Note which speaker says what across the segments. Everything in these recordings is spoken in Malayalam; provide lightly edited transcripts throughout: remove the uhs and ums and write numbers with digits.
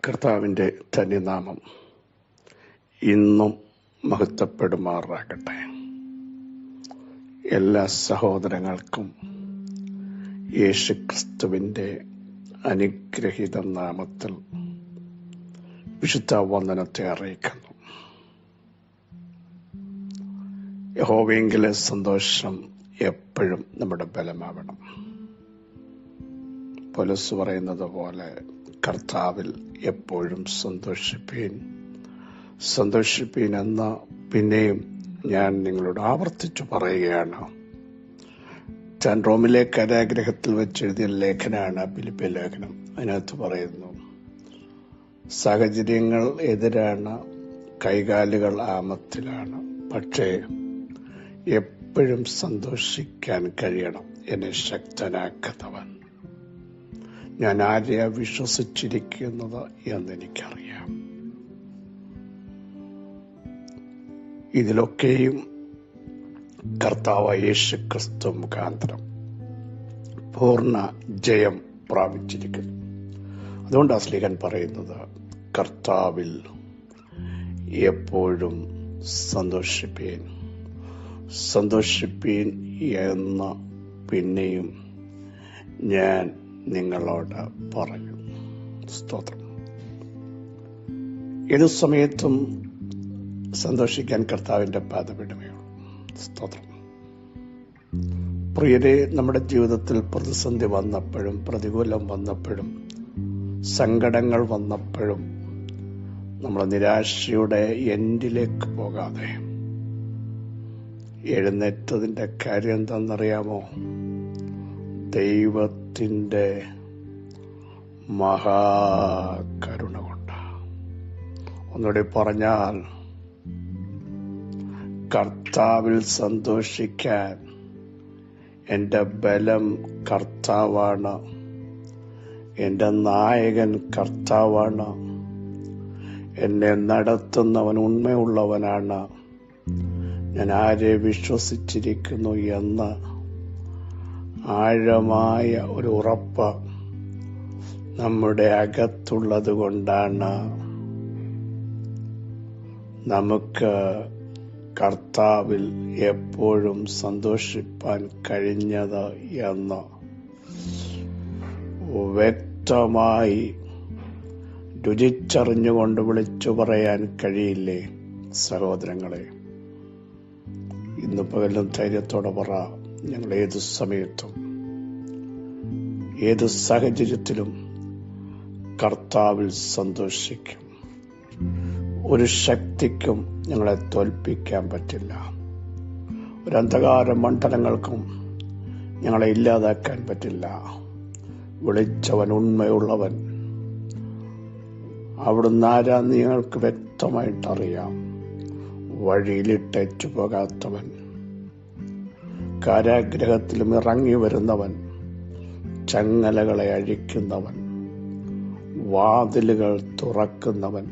Speaker 1: കർത്താവിൻ്റെ ധന്യനാമം ഇന്നും മഹത്വപ്പെടുമാറാകട്ടെ. എല്ലാ സഹോദരങ്ങൾക്കും യേശുക്രിസ്തുവിൻ്റെ അനുഗ്രഹീത നാമത്തിൽ വിശുദ്ധ വന്ദനത്തെ അറിയിക്കുന്നു. യഹോവയെങ്കിലെ സന്തോഷം എപ്പോഴും നമ്മുടെ ബലമാവണം. പൗലോസ് പറയുന്നത് പോലെ കർത്താവിൽ എപ്പോഴും സന്തോഷിപ്പീൻ എന്ന പിന്നെയും ഞാൻ നിങ്ങളോട് ആവർത്തിച്ചു പറയുകയാണ്. താൻ റോമിലെ കാരാഗൃഹത്തിൽ വെച്ചെഴുതിയ ലേഖനമാണ് ഫിലിപ്പിയ ലേഖനം. അതിനകത്ത് പറയുന്നു, സാഹചര്യങ്ങൾ എതിരാണ്, കൈകാലുകൾ ആമത്തിലാണ്, പക്ഷേ എപ്പോഴും സന്തോഷിക്കാൻ കഴിയണം എന്നെ ശക്തനാക്കുന്നവൻ. ഞാൻ ആരെയാ വിശ്വസിച്ചിരിക്കുന്നത് എന്നെനിക്കറിയാം. ഇതിലൊക്കെയും കർത്താവ് യേശുക്രിസ്തു മുഖാന്തരം പൂർണ്ണ ജയം പ്രാപിച്ചിരിക്കുന്നു. അതുകൊണ്ട് ശ്ലീഹൻ പറയുന്നത്, കർത്താവിൽ എപ്പോഴും സന്തോഷിപ്പീൻ എന്ന് പിന്നെയും ഞാൻ നിങ്ങളോട് പറയും. സ്തോത്രം. ഏതു സമയത്തും സന്തോഷിക്കാൻ കർത്താവിൻ്റെ പാദപീഠമേയുള്ളൂ. സ്തോത്രം. പ്രിയരെ, നമ്മുടെ ജീവിതത്തിൽ പ്രതിസന്ധി വന്നപ്പോഴും, പ്രതികൂലം വന്നപ്പോഴും, സങ്കടങ്ങൾ വന്നപ്പോഴും നമ്മൾ നിരാശയുടെ എൻഡിലേക്ക് പോകാതെ എഴുന്നേറ്റതിൻ്റെ കാര്യം എന്താണെന്നറിയാമോ? ദൈവത്തിൻ്റെ മഹാകരുണ കൊണ്ട്. ഒന്നുകൂടി പറഞ്ഞാൽ, കർത്താവിൽ സന്തോഷിക്കാൻ എൻ്റെ ബലം കർത്താവാണ്, എൻ്റെ നായകൻ കർത്താവാണ്, എന്നെ നടത്തുന്നവൻ ഉണ്മയുള്ളവനാണ്, ഞാൻ ആരെ വിശ്വസിച്ചിരിക്കുന്നു എന്ന് ആഴമായ ഒരു ഉറപ്പ് നമ്മുടെ അകത്തുള്ളത് കൊണ്ടാണ് നമുക്ക് കർത്താവിൽ എപ്പോഴും സന്തോഷിപ്പാൻ കഴിഞ്ഞത് എന്ന് വ്യക്തമായി രുചിച്ചറിഞ്ഞുകൊണ്ട് വിളിച്ചു പറയാൻ കഴിയില്ലേ സഹോദരങ്ങളെ? ഇന്ന് പകലും ധൈര്യത്തോടെ പറ, ഞങ്ങൾ ഏതു സമയത്തും ഏത് സാഹചര്യത്തിലും കർത്താവിൽ സന്തോഷിക്കും. ഒരു ശക്തിക്കും ഞങ്ങളെ തോൽപ്പിക്കാൻ പറ്റില്ല. ഒരു അന്ധകാര മണ്ഡലങ്ങൾക്കും ഞങ്ങളെ ഇല്ലാതാക്കാൻ പറ്റില്ല. വിളിച്ചവൻ ഉണ്മയുള്ളവൻ. അവിടുന്ന് ആരാന്ന് ഞങ്ങൾക്ക് വ്യക്തമായിട്ടറിയാം. വഴിയിലിട്ടേറ്റു പോകാത്തവൻ, കാരാഗ്രഹത്തിലും ഇറങ്ങി വരുന്നവൻ, ചങ്ങലകളെ അഴിക്കുന്നവൻ, വാതിലുകൾ തുറക്കുന്നവൻ,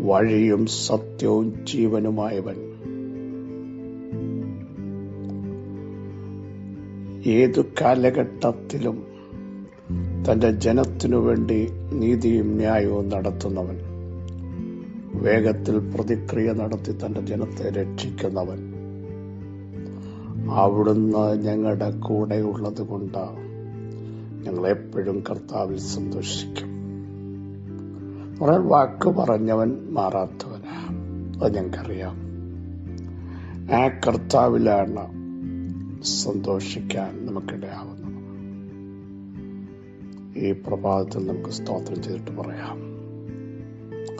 Speaker 1: വഴിയും സത്യവും ജീവനുമായവൻ, ഏതു കാലഘട്ടത്തിലും തൻ്റെ ജനത്തിനു വേണ്ടി നീതിയും ന്യായവും നടത്തുന്നവൻ, വേഗത്തിൽ പ്രതിക്രിയ നടത്തി തൻ്റെ ജനത്തെ രക്ഷിക്കുന്നവൻ, അവിടുന്ന് ഞങ്ങളുടെ കൂടെയുള്ളത് കൊണ്ട് ഞങ്ങൾ എപ്പോഴും കർത്താവിൽ സന്തോഷിക്കും. വാക്ക് പറഞ്ഞവൻ മാറാത്തവനാ, അത് ഞങ്ങൾക്കറിയാം. ആ കർത്താവിലാണ് സന്തോഷിക്കാൻ നമുക്കിടയാവുന്നത്. ഈ പ്രഭാതത്തിൽ നമുക്ക് സ്തോത്രം ചെയ്തിട്ട് പറയാം,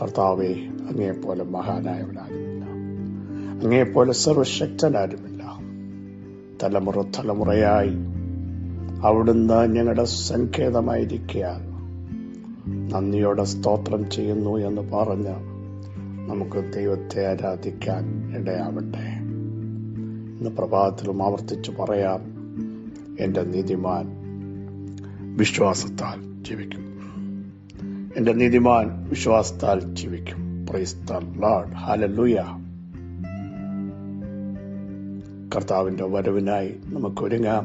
Speaker 1: കർത്താവേ, അങ്ങയെപ്പോലെ മഹാനായവനാരുമില്ല, അങ്ങയെപ്പോലെ സർവശക്തനാരുമില്ല. തലമുറയായി അവിടുന്ന് ഞങ്ങളുടെ സങ്കേതമായിരിക്കാൻ നന്ദിയോടെ സ്തോത്രം ചെയ്യുന്നു എന്ന് പറഞ്ഞ് നമുക്ക് ദൈവത്തെ ആരാധിക്കാൻ ഇടയാവട്ടെ. ഇന്ന് പ്രഭാതത്തിലും ആവർത്തിച്ചു പറയാം, എൻ്റെ നീതിമാൻ വിശ്വാസത്താൽ ജീവിക്കും. എൻ്റെ നീതിമാൻ വിശ്വാസത്താൽ ജീവിക്കും. Praise the Lord. ഹല്ലേലൂയ. കർത്താവിൻ്റെ വരവിനായി നമുക്കൊരുങ്ങാം.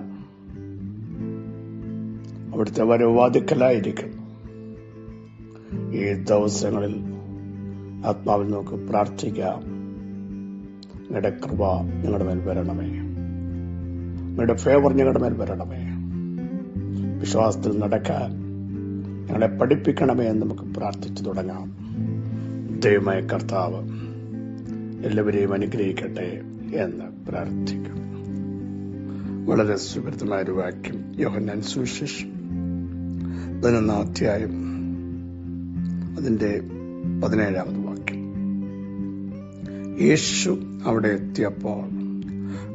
Speaker 1: അവിടുത്തെ വരവ് വാതിക്കലായിരിക്കുന്നു. ഈ ദിവസങ്ങളിൽ ആത്മാവിൽ നമുക്ക് പ്രാർത്ഥിക്കാം. നിങ്ങളുടെ കൃപ ഞങ്ങളുടെ മേൽ വരണമേ, നിങ്ങളുടെ ഫേവർ ഞങ്ങളുടെ മേൽ വരണമേ, വിശ്വാസത്തിൽ നടക്കാൻ ഞങ്ങളെ പഠിപ്പിക്കണമേ എന്ന് നമുക്ക് പ്രാർത്ഥിച്ചു തുടങ്ങാം. ദൈവമായ കർത്താവ് എല്ലാവരെയും അനുഗ്രഹിക്കട്ടെ എന്ന് പ്രാർത്ഥിക്കുന്നു. വളരെ സുപരിതമായ ഒരു വാക്യം, യോഹന്നാൻ സുവിശേഷം 11 അധ്യായം അതിന്റെ 17 വാക്യം. യേശു അവിടെ എത്തിയപ്പോൾ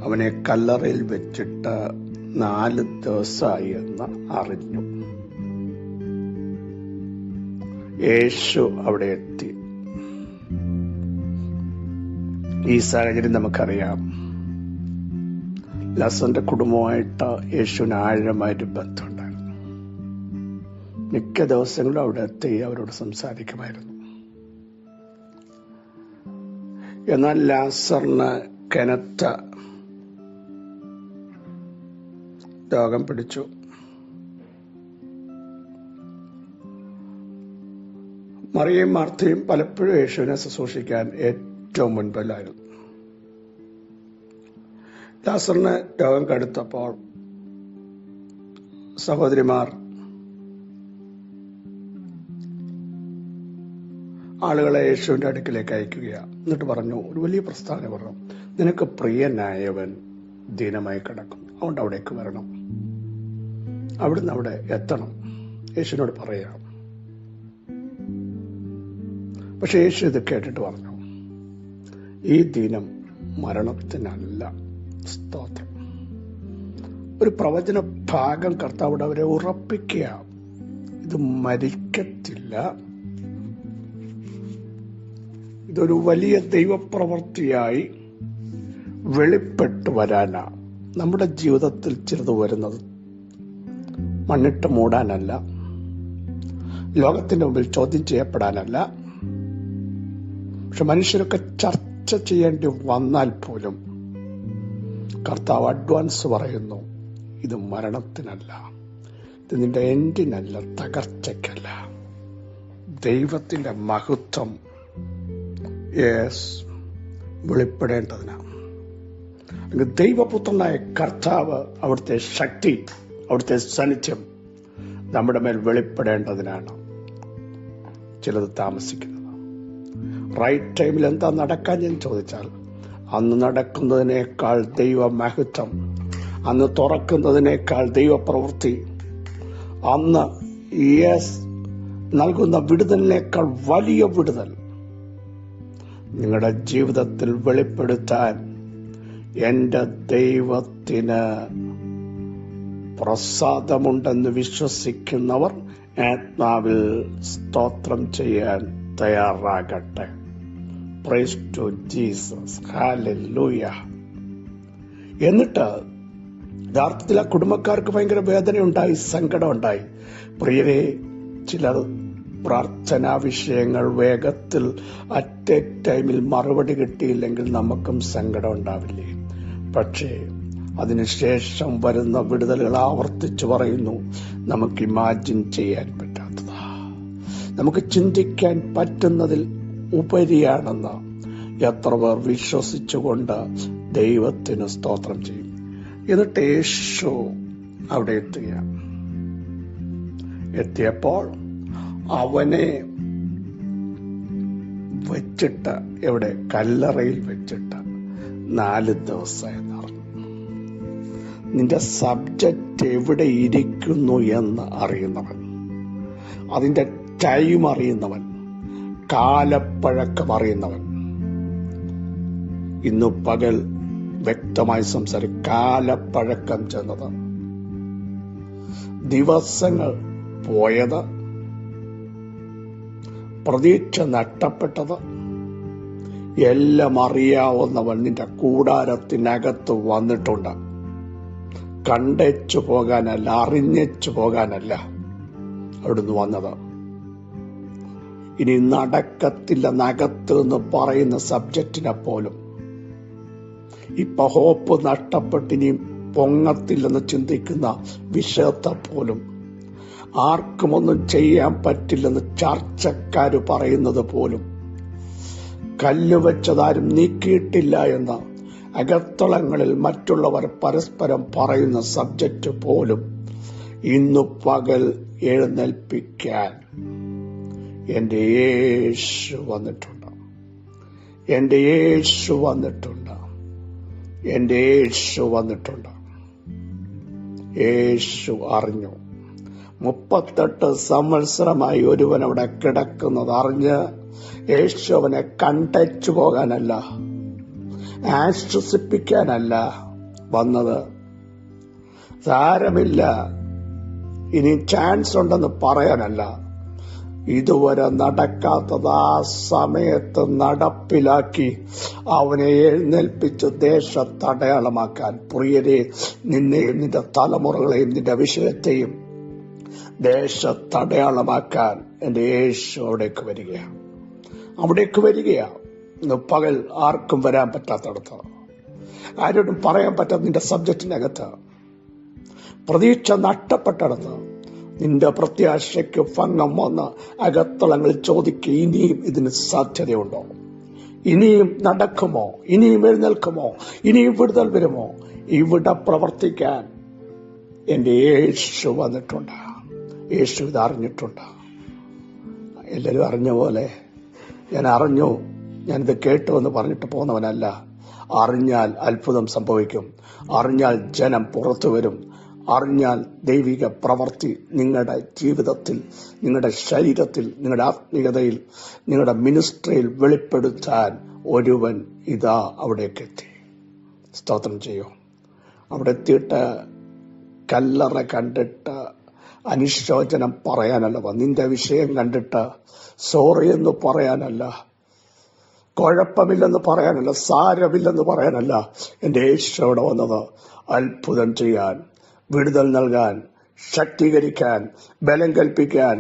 Speaker 1: അവനെ കല്ലറയിൽ വെച്ചിട്ട് 4 ദിവസമായി എന്ന് അറിഞ്ഞു. യേശു അവിടെ എത്തി. ഈ സാഹചര്യം നമുക്കറിയാം. ലാസറിന്റെ കുടുംബമായിട്ട് യേശുവിന് ആഴമായൊരു ബന്ധമുണ്ടായിരുന്നു. മിക്ക ദിവസങ്ങളും അവിടെ എത്തി അവരോട് സംസാരിക്കുമായിരുന്നു. എന്നാൽ ലാസറിന് കനത്ത രോഗം പിടിച്ചു. മറിയയും മാർത്തയും പലപ്പോഴും യേശുവിനെ ശുശ്രൂഷിക്കാൻ ഏറ്റവും മുൻപിലായിരുന്നു. ലാസറിന് രോഗം കടുത്തപ്പോൾ സഹോദരിമാർ ആളുകളെ യേശുവിന്റെ അടുക്കിലേക്ക് അയക്കുകയാണ്. എന്നിട്ട് പറഞ്ഞു, ഒരു വലിയ പ്രസ്താവന പറഞ്ഞു, നിനക്ക് പ്രിയനായവൻ ദീനമായി കിടക്കും, അതുകൊണ്ട് അവിടേക്ക് വരണം, അവിടുന്ന് അവിടെ എത്തണം, യേശുവിനോട് പറയാം. പക്ഷെ യേശു ഇത് കേട്ടിട്ട് പറഞ്ഞു, ഈ ദിനം മരണത്തിനല്ല. സ്തോത്രം. ഒരു പ്രവചന ഭാഗം കർത്താവിടെ അവരെ ഉറപ്പിക്കുക, ഇത് മരിക്കത്തില്ല, ഇതൊരു വലിയ ദൈവപ്രവൃത്തിയായി വെളിപ്പെട്ടു വരാനാ. നമ്മുടെ ജീവിതത്തിൽ ചിലത് വരുന്നത് മണ്ണിട്ട് മൂടാനല്ല, ലോകത്തിന്റെ മുമ്പിൽ ചോദ്യം ചെയ്യപ്പെടാനല്ല. പക്ഷെ മനുഷ്യരൊക്കെ ചർച്ച ചെയ്യേണ്ടി വന്നാൽ പോലും കർത്താവ് അഡ്വാൻസ് പറയുന്നു, ഇത് മരണത്തിനല്ല, ഇത് നിന്റെ എൻഡിനല്ല, തകർച്ചയ്ക്കല്ല, ദൈവത്തിന്റെ മഹത്വം വെളിപ്പെടേണ്ടതിനാണ്. ദൈവപുത്രനായ കർത്താവ്, അവിടുത്തെ ശക്തി, അവിടുത്തെ സാന്നിധ്യം നമ്മുടെ മേൽ വെളിപ്പെടേണ്ടതിനാണ് ചിലത് താമസിക്കുന്നത്. റൈറ്റ് ടൈമിൽ എന്താ നടക്കാൻ ഞാൻ ചോദിച്ചാൽ, അന്ന് നടക്കുന്നതിനേക്കാൾ ദൈവ മഹത്വം, അന്ന് തുറക്കുന്നതിനേക്കാൾ ദൈവപ്രവൃത്തി, അന്ന് നൽകുന്ന വിടുതലിനേക്കാൾ വലിയ വിടുതൽ നിങ്ങളുടെ ജീവിതത്തിൽ വെളിപ്പെടുത്താൻ എന്റെ ദൈവത്തിന് പ്രസാദമുണ്ടെന്ന് വിശ്വസിക്കുന്നവർ ആത്മാവിൽ സ്തോത്രം ചെയ്യാൻ തയ്യാറാകട്ടെ. Praise to Jesus, hallelujah. എന്നിട്ട് യഥാർത്ഥത്തിൽ ആ കുടുംബക്കാർക്ക് ഭയങ്കര വേദനയുണ്ടായി, സങ്കടമുണ്ടായി. പ്രിയരെ, ചിലർ പ്രാർത്ഥനാ വിഷയങ്ങൾ വേഗത്തിൽ അറ്റ് എ ടൈമിൽ മറുപടി കിട്ടിയില്ലെങ്കിൽ നമുക്കും സങ്കടം ഉണ്ടാവില്ലേ? പക്ഷേ അതിനുശേഷം വരുന്ന വിടുതലുകൾ ആവർത്തിച്ചു പറയുന്നു, നമുക്ക് ഇമാജിൻ ചെയ്യാൻ പറ്റാത്തതാ, നമുക്ക് ചിന്തിക്കാൻ പറ്റുന്നതിൽ ഉപരിയാണെന്ന് എത്ര പേർ വിശ്വസിച്ചുകൊണ്ട് ദൈവത്തിന് സ്തോത്രം ചെയ്യും. എന്നിട്ട് യേശു അവിടെ എത്തിയപ്പോൾ അവനെ വെച്ചിട്ട്, എവിടെ? കല്ലറയിൽ വെച്ചിട്ട് 4 ദിവസം എന്നറിഞ്ഞു. നിന്റെ സബ്ജക്റ്റ് എവിടെ ഇരിക്കുന്നു എന്ന് അറിയുന്നവൻ, അതിന്റെ ടൈം അറിയുന്നവൻ, കാലപ്പഴക്കം അറിയുന്നവൻ, ഇന്നു പകൽ വ്യക്തമായി കാലപ്പഴക്കം ചെന്നത്, ദിവസങ്ങൾ പോയത്, പ്രതീക്ഷ നഷ്ടപ്പെട്ടത് എല്ലാം അറിയാവുന്നവൻ നിന്റെ കൂടാരത്തിനകത്ത് വന്നിട്ടുണ്ട്. കണ്ടേച്ചു പോകാനല്ല, അറിഞ്ഞേച്ചു പോകാനല്ല അവിടുന്ന് വന്നത്. ഇനി നടക്കത്തില്ലെന്നകത്ത് എന്ന് പറയുന്ന സബ്ജക്റ്റിനെ പോലും, ഇപ്പൊ ഹോപ്പ് നഷ്ടപ്പെട്ട് ഇനി പൊങ്ങത്തില്ലെന്ന് ചിന്തിക്കുന്ന വിഷയത്തെ പോലും ആർക്കും ഒന്നും ചെയ്യാൻ പറ്റില്ലെന്ന് ചർച്ചക്കാര് പറയുന്നത് പോലും, കല്ലുവെച്ചതാരും നീക്കിയിട്ടില്ല എന്ന് അകത്തളങ്ങളിൽ മറ്റുള്ളവർ പരസ്പരം പറയുന്ന സബ്ജക്റ്റ് പോലും ഇന്നു പകൽ എഴുന്നേൽപ്പിക്കാൻ എന്റെ യേശു വന്നിട്ടുണ്ട്. എന്റെ യേശു വന്നിട്ടുണ്ട്. എന്റെ യേശു വന്നിട്ടുണ്ട്. യേശു അറിഞ്ഞു. 38 സംവത്സരമായി ഒരുവൻ അവിടെ കിടക്കുന്നത് അറിഞ്ഞ് യേശു അവനെ കണ്ടച്ചു പോകാനല്ല, ആശ്വസിപ്പിക്കാനല്ല വന്നത്. സാരമില്ല, ഇനി ചാൻസ് ഉണ്ടെന്ന് പറയാനല്ല, ഇതുവരെ നടക്കാത്തത് ആ സമയത്ത് നടപ്പിലാക്കി അവനെ എഴുന്നേൽപ്പിച്ച് ദേശത്തടയാളമാക്കാൻ. പ്രിയരെ, നിന്നെയും നിന്റെ തലമുറകളെയും നിന്റെ വിഷയത്തെയും ദേശത്തടയാളമാക്കാൻ എന്റെ യേശു അവിടേക്ക് വരികയാണ്. അവിടേക്ക് വരികയാണ്. ഇന്ന് പകൽ ആർക്കും വരാൻ പറ്റാത്തടത്ത്, ആരോടും പറയാൻ പറ്റാത്ത നിന്റെ സബ്ജക്റ്റിനകത്ത്, പ്രതീക്ഷ നഷ്ടപ്പെട്ടടത്ത്, നിന്റെ പ്രത്യാശയ്ക്ക് ഭംഗം വന്ന് അകത്തളങ്ങളിൽ ചോദിക്കുക, ഇനിയും ഇതിന് സാധ്യതയുണ്ടോ? ഇനിയും നടക്കുമോ? ഇനിയും എഴുന്നേൽക്കുമോ? ഇനിയും വിടുതൽ വരുമോ? ഇവിടെ പ്രവർത്തിക്കാൻ എന്റെ യേശു വന്നിട്ടുണ്ട്. യേശു ഇത് അറിഞ്ഞിട്ടുണ്ട്. എല്ലാവരും അറിഞ്ഞ പോലെ ഞാൻ അറിഞ്ഞു, ഞാനിത് കേട്ടു എന്ന് പറഞ്ഞിട്ട് പോകുന്നവനല്ല. അറിഞ്ഞാൽ അത്ഭുതം സംഭവിക്കും. അറിഞ്ഞാൽ ജനം പുറത്തു വരും. അറിഞ്ഞാൽ ദൈവിക പ്രവൃത്തി നിങ്ങളുടെ ജീവിതത്തിൽ, നിങ്ങളുടെ ശരീരത്തിൽ, നിങ്ങളുടെ ആത്മീയതയിൽ, നിങ്ങളുടെ മിനിസ്ട്രിയിൽ വെളിപ്പെടുത്താൻ ഒരുവൻ ഇതാ അവിടേക്ക് എത്തി. സ്തോത്രം ചെയ്യും. അവിടെ എത്തിയിട്ട് കല്ലറ കണ്ടിട്ട് അനുശോചനം പറയാനല്ല, നിന്റെ വിഷയം കണ്ടിട്ട് സോറി എന്ന് പറയാനല്ല, കുഴപ്പമില്ലെന്ന് പറയാനല്ല, സാരമില്ലെന്ന് പറയാനല്ല. എന്റെ യേശു അവിടെ വന്നത് അത്ഭുതം ചെയ്യാൻ, വിടുതൽ നൽകാൻ, ശക്തീകരിക്കാൻ, ബലം കൽപ്പിക്കാൻ,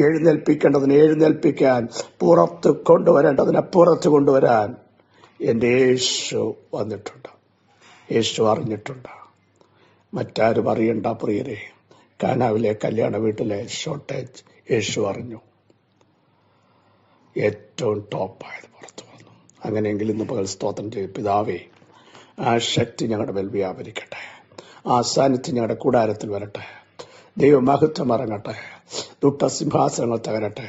Speaker 1: എഴുന്നേൽപ്പിക്കേണ്ടതിനെ എഴുന്നേൽപ്പിക്കാൻ, പുറത്ത് കൊണ്ടുവരേണ്ടതിനെ പുറത്ത് കൊണ്ടുവരാൻ എന്റെ യേശു വന്നിട്ടുണ്ട്. യേശു അറിഞ്ഞിട്ടുണ്ട്. മറ്റാരും അറിയണ്ട പ്രിയരെ. കാനാവിലെ കല്യാണ വീട്ടിലെ ഷോർട്ടേജ് യേശു അറിഞ്ഞു. ഏറ്റവും ടോപ്പായത് പുറത്തു വന്നു. അങ്ങനെയെങ്കിൽ ഇന്ന് പകൽ സ്തോത്രം ചെയ്യും. പിതാവേ, ആ ശക്തി ഞങ്ങളുടെ മേൽ വ്യാപരിക്കട്ടെ. ആ സാന്നിധ്യം ഞങ്ങളുടെ കൂടാരത്തിൽ വരട്ടെ. ദൈവമഹത്വം ഇറങ്ങട്ടെ. ദുഷ്ടസിംഹാസനങ്ങൾ തകരട്ടെ.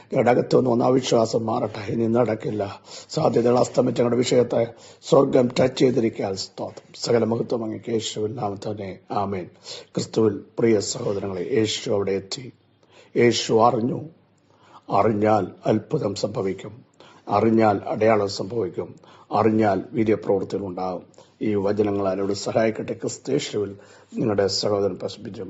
Speaker 1: ഞങ്ങളുടെ അകത്തുനിന്ന് വന്ന അവിശ്വാസം മാറട്ടെ. ഇനി നടക്കില്ല. സാധ്യതകൾ അസ്തമിച്ച ഞങ്ങളുടെ വിഷയത്തെ സ്വർഗം ടച്ച് ചെയ്തിരിക്കാൻ സ്തോത്രം. സകല മഹത്വം അങ്ങേക്ക് യേശുവിൻ നാമത്തിൽ തന്നെ. ആമേൻ. ക്രിസ്തുവിൽ പ്രിയ സഹോദരങ്ങളെ, യേശു അവിടെ എത്തി. യേശു അറിഞ്ഞു. അറിഞ്ഞാൽ അത്ഭുതം സംഭവിക്കും. അറിഞ്ഞാൽ അടയാളം സംഭവിക്കും. അറിഞ്ഞാൽ വീര്യപ്രവൃത്തികൾ ഉണ്ടാകും. ഈ വചനങ്ങൾ ആരോട് സഹായിക്കട്ടെ. ക്രിസ്തു യേശുവിൽ നിങ്ങളുടെ സഹോദരൻ പ്രസംഗിച്ചു.